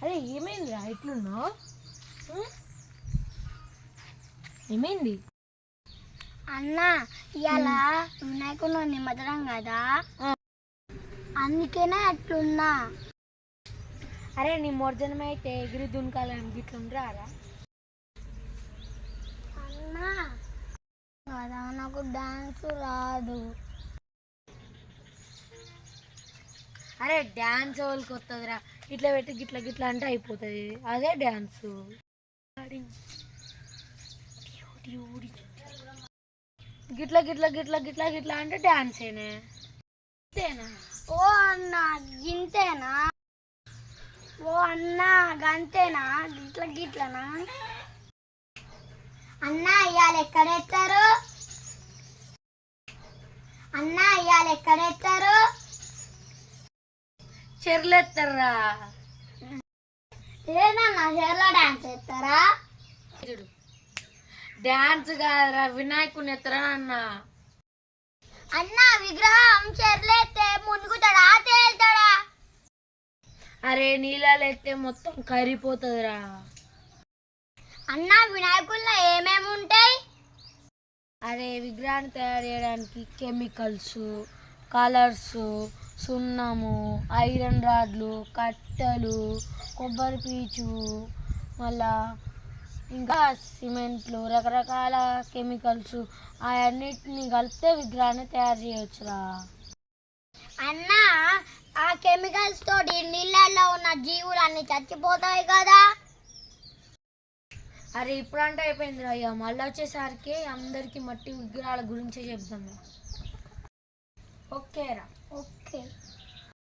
అరే ఏమైందిరా ఇట్లున్నావు? ఏమైంది అన్న? ఇవాళ వినాయకుడు నిమజ్జనం కదా, అందుకేనే అట్లున్నా. అరే నిమజ్జనం అయితే ఎగిరి దునకాలని గిట్లుండ్రారా? అన్నా కదా నాకు డాన్స్ రాదు. అరే డ్యాన్స్ వాళ్ళకి వస్తుందిరా, ఇట్లా పెట్టి గిట్ల గిట్ల అంటే అయిపోతుంది, అదే డ్యాన్సు. గిట్ల గిట్ల గిట్ల గిట్ల గిట్ల అంటే డ్యాన్సేనే. అంతేనా? ఓ అన్న గింతేనా? ఓ అన్న గంతేనా? గిట్ల గిట్లనా? అన్న ఇవాళ ఎక్కడెత్తారు? అన్న ఇవాళ ఎక్కడెత్తారు? చెర్లెత్తారా? లేదన్నా చెర్లో డాన్స్ ఎత్తారా? డాన్స్ కాదురా, వినాయకుని ఎత్తరా అన్న. అన్న విగ్రహం చెర్లేస్తే మునుగుతాడా తేలుతాడా? అరే నీళ్ళలో ఎత్తే మొత్తం కరిగిపోతుందిరా. అన్న వినాయకుల్లో ఏమేమి ఉంటాయి? అరే విగ్రహాన్ని తయారు చేయడానికి కెమికల్స్, కలర్స్, సున్నము, ఐరన్ రాడ్లు, కట్టెలు, కొబ్బరి పీచు, మళ్ళా ఇంకా సిమెంట్లు, రకరకాల కెమికల్స్ అవన్నిటిని కలిపితే విగ్రహాన్ని తయారు చేయవచ్చురా. అన్న ఆ కెమికల్స్ తోటి నీళ్ళల్లో ఉన్న జీవులన్నీ చచ్చిపోతాయి కదా. అరే ఇప్పుడంటే అయిపోయిందిరా, ఇక మళ్ళీ వచ్చేసరికి అందరికీ మట్టి విగ్రహాల గురించే చెప్దాం. ఓకేరా? ఓకే.